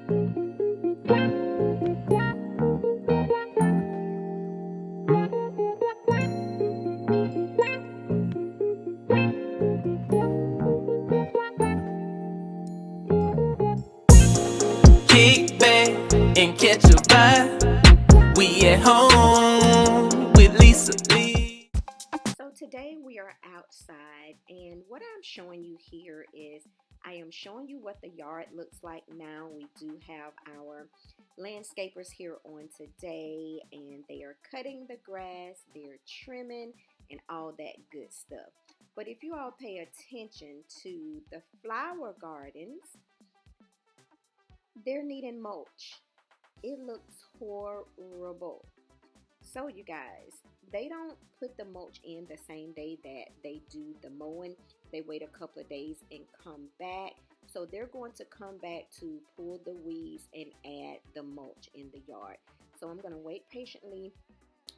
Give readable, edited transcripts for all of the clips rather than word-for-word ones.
Kick back and catch a vibe. We at home with Lisa Lee. So today we are outside, and what I'm showing you here is I am showing you what the yard looks like now. We do have our landscapers here on today, and they are cutting the grass, they're trimming, and all that good stuff. But if you all pay attention to the flower gardens, they're needing mulch. It looks horrible. So you guys, they don't put the mulch in the same day that they do the mowing. They wait a couple of days and come back. So they're going to come back to pull the weeds and add the mulch in the yard. So I'm going to wait patiently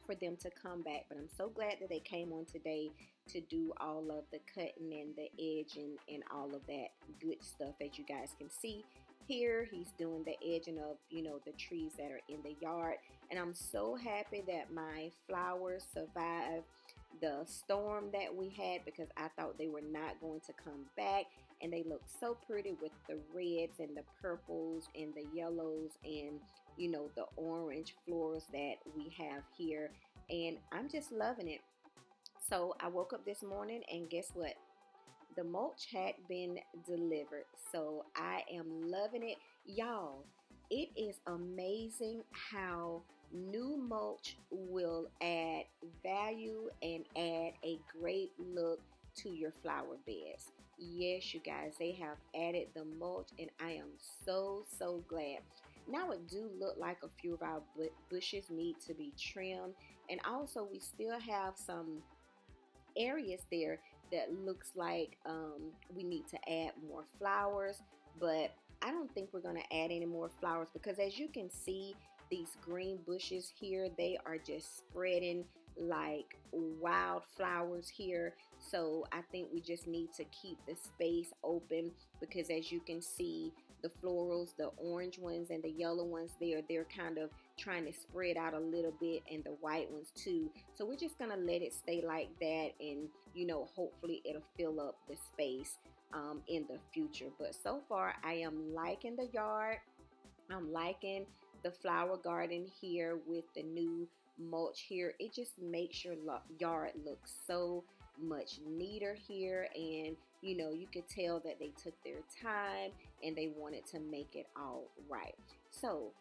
for them to come back. But I'm so glad that they came on today to do all of the cutting and the edging and all of that good stuff. As you guys can see here, he's doing the edging of, the trees that are in the yard. And I'm so happy that my flowers survived the storm that we had, because I thought they were not going to come back. And they look so pretty with the reds and the purples and the yellows and, the orange florals that we have here. And I'm just loving it. So I woke up this morning and guess what? The mulch had been delivered. So I am loving it. Y'all, it is amazing how new mulch will add value and add a great look to your flower beds. Yes, you guys, they have added the mulch, and I am so glad. Now it do look like a few of our bushes need to be trimmed, and also we still have some areas there that looks like we need to add more flowers, but I don't think we're going to add any more flowers, because as you can see, these green bushes here, they are just spreading like wildflowers here. So I think we just need to keep the space open, because as you can see, the florals, the orange ones and the yellow ones, they're kind of trying to spread out a little bit, and the white ones too. So we're just gonna let it stay like that, and hopefully it'll fill up the space in the future. But so far I am liking the yard. I'm liking the flower garden here with the new mulch here. It just makes your yard look so much neater here, and you could tell that they took their time and they wanted to make it all right. So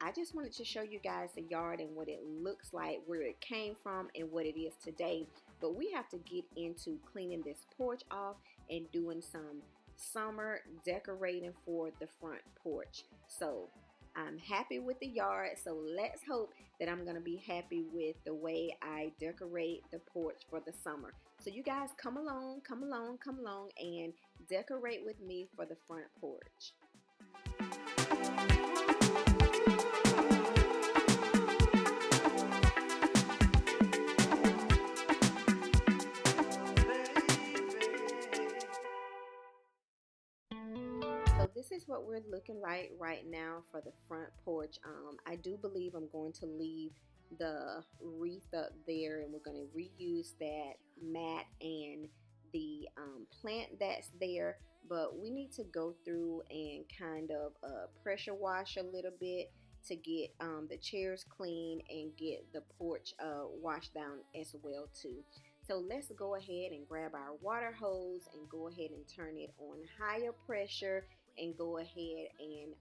I just wanted to show you guys the yard and what it looks like, where it came from and what it is today. But we have to get into cleaning this porch off and doing some summer decorating for the front porch. So I'm happy with the yard, so let's hope that I'm going to be happy with the way I decorate the porch for the summer. So you guys come along and decorate with me for the front porch. So this is what we're looking like right now for the front porch. I do believe I'm going to leave the wreath up there, and we're going to reuse that mat and the plant that's there. But we need to go through and kind of pressure wash a little bit to get the chairs clean and get the porch washed down as well too. So let's go ahead and grab our water hose and go ahead and turn it on higher pressure and go ahead and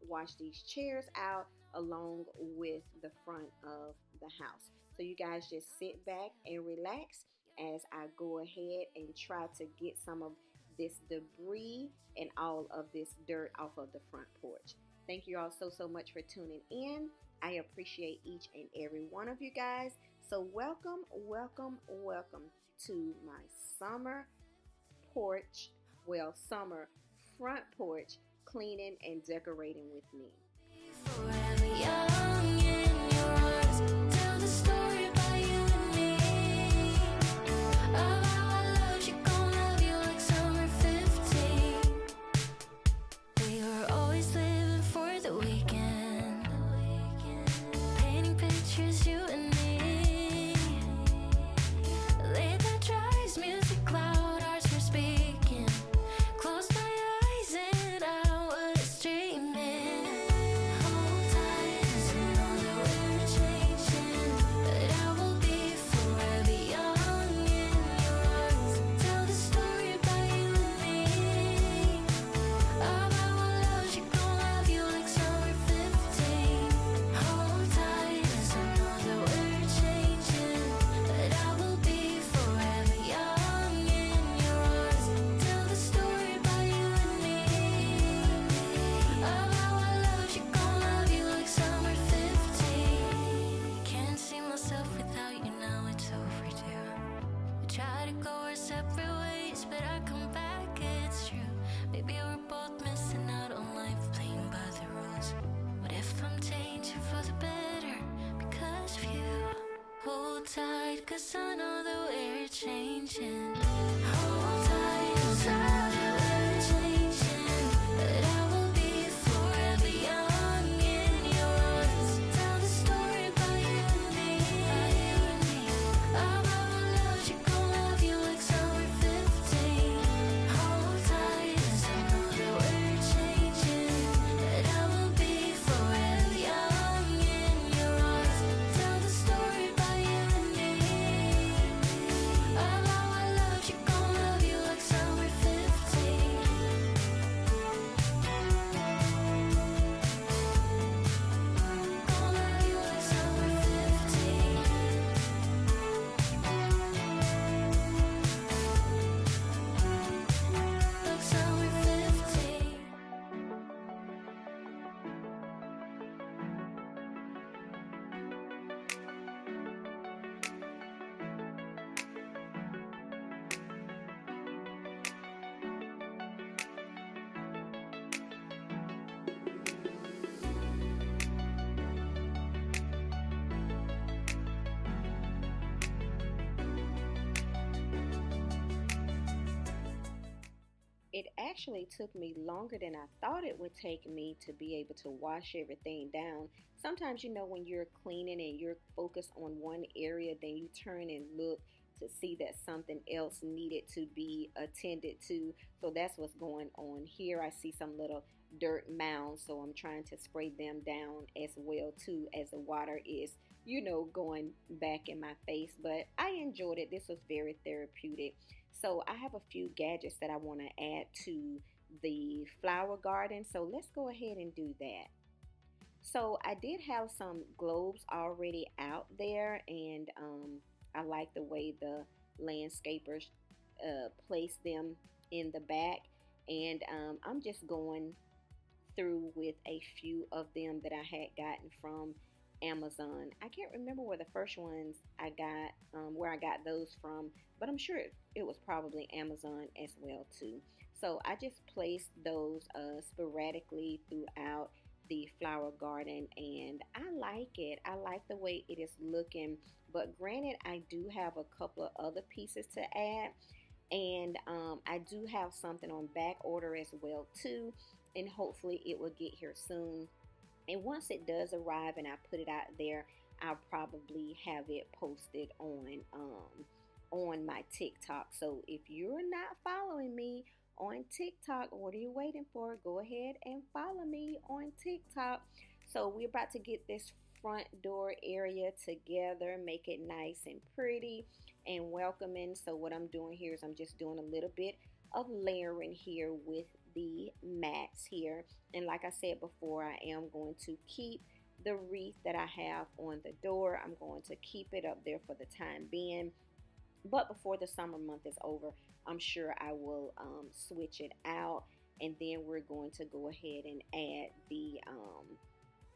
wash these chairs out along with the front of the house. So you guys just sit back and relax as I go ahead and try to get some of this debris and all of this dirt off of the front porch. Thank you all so much for tuning in. I appreciate each and every one of you guys. So welcome to my summer porch, summer front porch cleaning and decorating with me. Forever young in your arms, tell the story about you and me. Of how I loved you, gon' love you like summer 15. We were always living for 'cause I know that we're changing. Hold tight, 'cause I know that we're changing. That I will be forever young in your arms. Tell the story about you and me. About our love, she gon' love you like summer 15. Hold tight, 'cause I know that we're changing. That I will be forever young in your arms. Tell the story about you and me. About our love, she gon' love you like summer 15. Gon' love you like summer 15. Like summer 15. It actually took me longer than I thought it would take me to be able to wash everything down. Sometimes, when you're cleaning and you're focused on one area, then you turn and look to see that something else needed to be attended to. So that's what's going on here. I see some little dirt mounds, so I'm trying to spray them down as well too, as the water is, going back in my face. But I enjoyed it. This was very therapeutic. So I have a few gadgets that I want to add to the flower garden. So let's go ahead and do that. So I did have some globes already out there, and I like the way the landscapers placed them in the back. And I'm just going through with a few of them that I had gotten from Amazon. I can't remember where the first ones I got, where I got those from, but I'm sure it was probably Amazon as well too. So I just placed those sporadically throughout the flower garden, and I like it. I like the way it is looking, but granted, I do have a couple of other pieces to add, and I do have something on back order as well too, and hopefully it will get here soon. And once it does arrive and I put it out there, I'll probably have it posted on my TikTok. So if you're not following me on TikTok, what are you waiting for? Go ahead and follow me on TikTok. So we're about to get this front door area together, make it nice and pretty and welcoming. So what I'm doing here is I'm just doing a little bit of layering here with the mats here. And like I said before, I am going to keep the wreath that I have on the door. I'm going to keep it up there for the time being. But before the summer month is over, I'm sure I will switch it out. And then we're going to go ahead and add the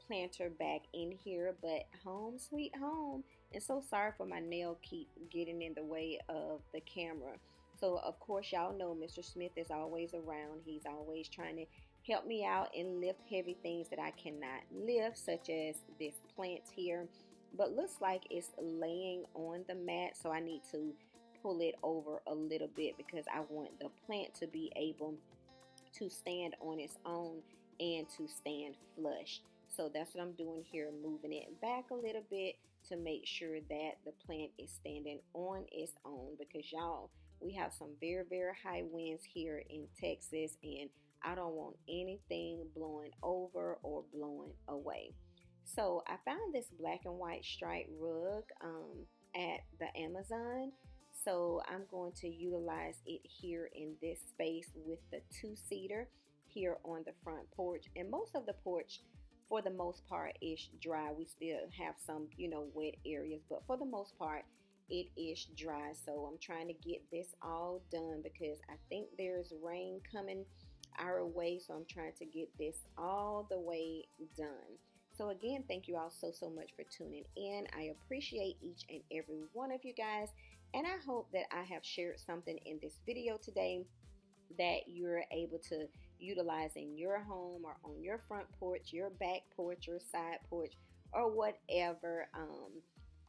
planter back in here. But home sweet home. And so sorry for my nail keep getting in the way of the camera. So of course y'all know Mr. Smith is always around. He's always trying to help me out and lift heavy things that I cannot lift, such as this plant here. But looks like it's laying on the mat, so I need to pull it over a little bit because I want the plant to be able to stand on its own and to stand flush. So that's what I'm doing here, moving it back a little bit to make sure that the plant is standing on its own, because y'all, we have some very, very high winds here in Texas, and I don't want anything blowing over or blowing away. So I found this black and white striped rug at the Amazon. So I'm going to utilize it here in this space with the two-seater here on the front porch. And most of the porch, for the most part, is dry. We still have some, wet areas, but for the most part, it is dry. So I'm trying to get this all done because I think there's rain coming our way. So I'm trying to get this all the way done. So again, thank you all so much for tuning in. I appreciate each and every one of you guys. And I hope that I have shared something in this video today that you're able to utilize in your home or on your front porch, your back porch, your side porch, or whatever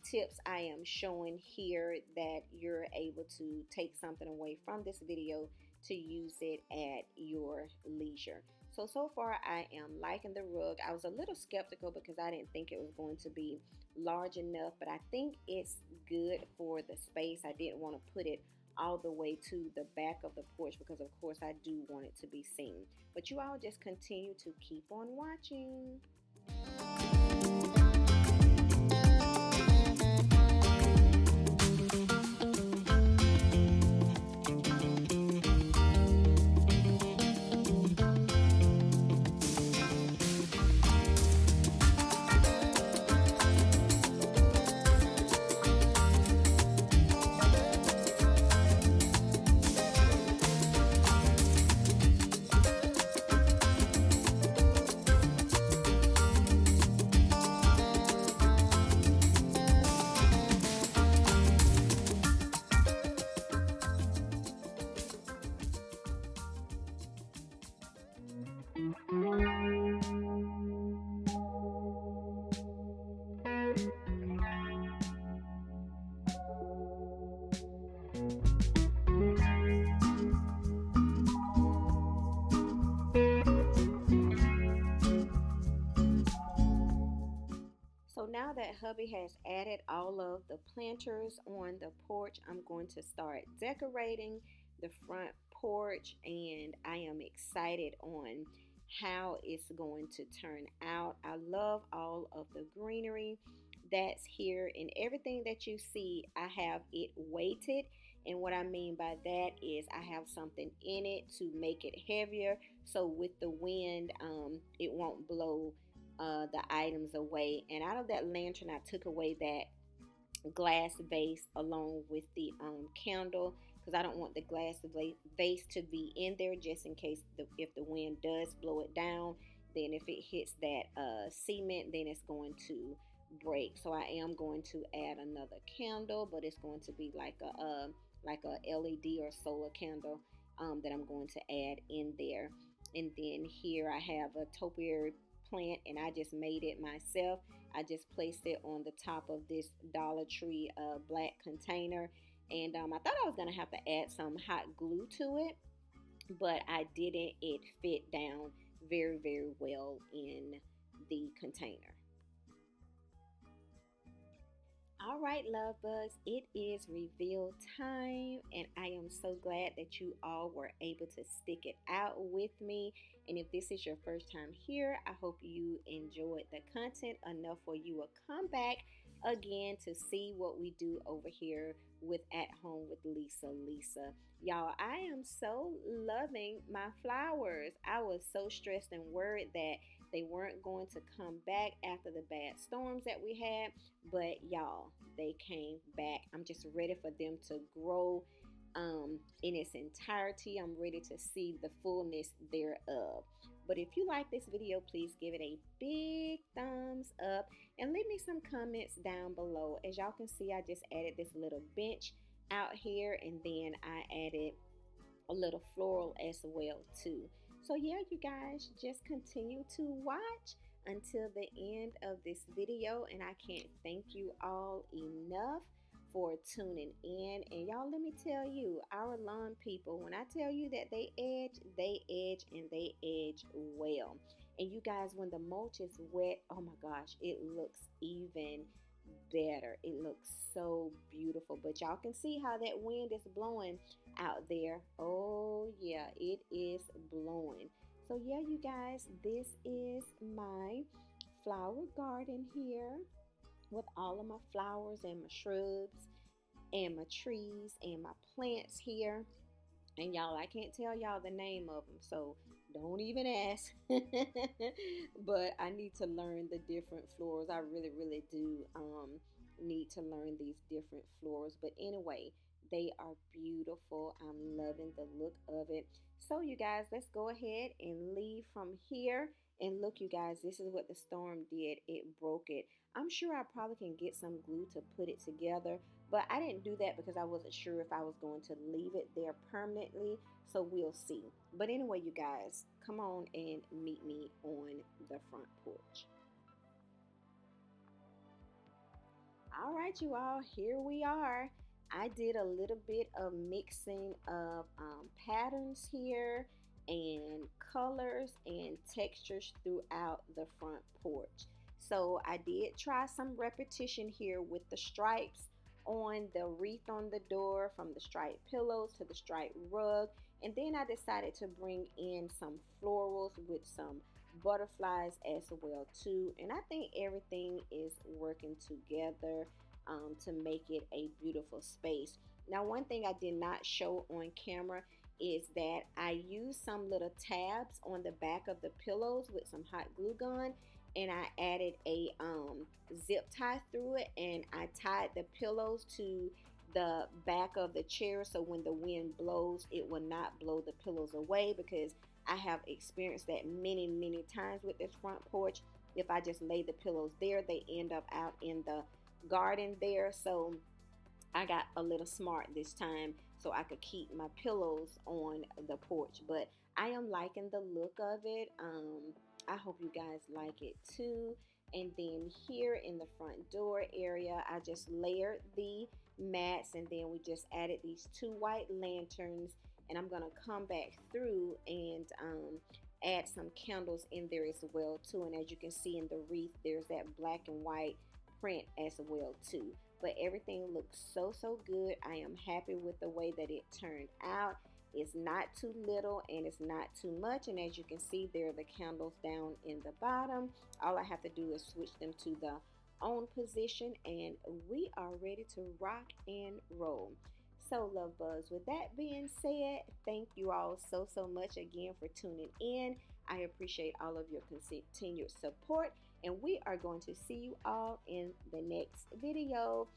tips I am showing here that you're able to take something away from this video to use it at your leisure. So far I am liking the rug. I was a little skeptical because I didn't think it was going to be large enough, but I think it's good for the space. I didn't want to put it all the way to the back of the porch because of course I do want it to be seen. But you all just continue to keep on watching. So now that hubby has added all of the planters on the porch, I'm going to start decorating the front porch, and I am excited on how it's going to turn out. I love all of the greenery that's here, and everything that you see, I have it weighted. And what I mean by that is I have something in it to make it heavier, so with the wind, it won't blow the items away. And out of that lantern, I took away that glass vase along with the candle, because I don't want the glass vase to be in there just in case if the wind does blow it down, then if it hits that cement, then it's going to break. So I am going to add another candle, but it's going to be like a LED or solar candle that I'm going to add in there. And then here I have a topiary plant, and I just made it myself. I just placed it on the top of this Dollar Tree black container, and I thought I was gonna have to add some hot glue to it, but I didn't. It fit down very, very well in the container. All right, love bugs, it is reveal time, and I am so glad that you all were able to stick it out with me. And if this is your first time here, I hope you enjoyed the content enough where you will come back again to see what we do over here with At Home with Lisa. Y'all, I am so loving my flowers. I was so stressed and worried that they weren't going to come back after the bad storms that we had, but y'all, they came back. I'm just ready for them to grow in its entirety. I'm ready to see the fullness thereof. But if you like this video, please give it a big thumbs up and leave me some comments down below. As y'all can see, I just added this little bench out here, and then I added a little floral as well too. So yeah, you guys, just continue to watch until the end of this video, and I can't thank you all enough for tuning in. And y'all, let me tell you, our lawn people, when I tell you that they edge and they edge well. And you guys, when the mulch is wet, oh my gosh, it looks even better. It looks so beautiful. But y'all can see how that wind is blowing out there. Oh yeah, it is blowing. So yeah, you guys, this is my flower garden here with all of my flowers and my shrubs and my trees and my plants here. And y'all, I can't tell y'all the name of them, so don't even ask. But I need to learn the different florals. I really do need to learn these different florals. But anyway, they are beautiful. I'm loving the look of it. So you guys, let's go ahead and leave from here. And look, you guys, this is what the storm did. It broke it. I'm sure I probably can get some glue to put it together, but I didn't do that because I wasn't sure if I was going to leave it there permanently. So we'll see. But anyway, you guys, come on and meet me on the front porch. All right, you all, here we are. I did a little bit of mixing of patterns here and colors and textures throughout the front porch. So I did try some repetition here with the stripes on the wreath on the door, from the striped pillows to the striped rug. And then I decided to bring in some florals with some butterflies as well too. And I think everything is working together to make it a beautiful space. Now, one thing I did not show on camera is that I used some little tabs on the back of the pillows with some hot glue gun, and I added a zip tie through it, and I tied the pillows to the back of the chair so when the wind blows it will not blow the pillows away, because I have experienced that many times with this front porch. If I just lay the pillows there, they end up out in the garden there. So I got a little smart this time so I could keep my pillows on the porch. But I am liking the look of it. I hope you guys like it too. And then here in the front door area, I just layered the mats, and then we just added these 2 white lanterns, and I'm gonna come back through and add some candles in there as well too. And as you can see in the wreath, there's that black and white print as well too. But everything looks so good. I am happy with the way that it turned out. It's not too little and it's not too much. And as you can see, there are the candles down in the bottom. All I have to do is switch them to the on position, and we are ready to rock and roll. So, love bugs, with that being said, thank you all so much again for tuning in. I appreciate all of your continued support, and we are going to see you all in the next video.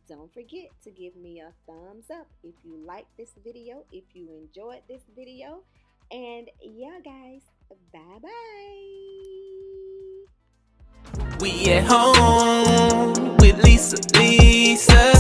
Don't forget to give me a thumbs up if you like this video, if you enjoyed this video. And yeah, guys, bye bye. We at home with Lisa.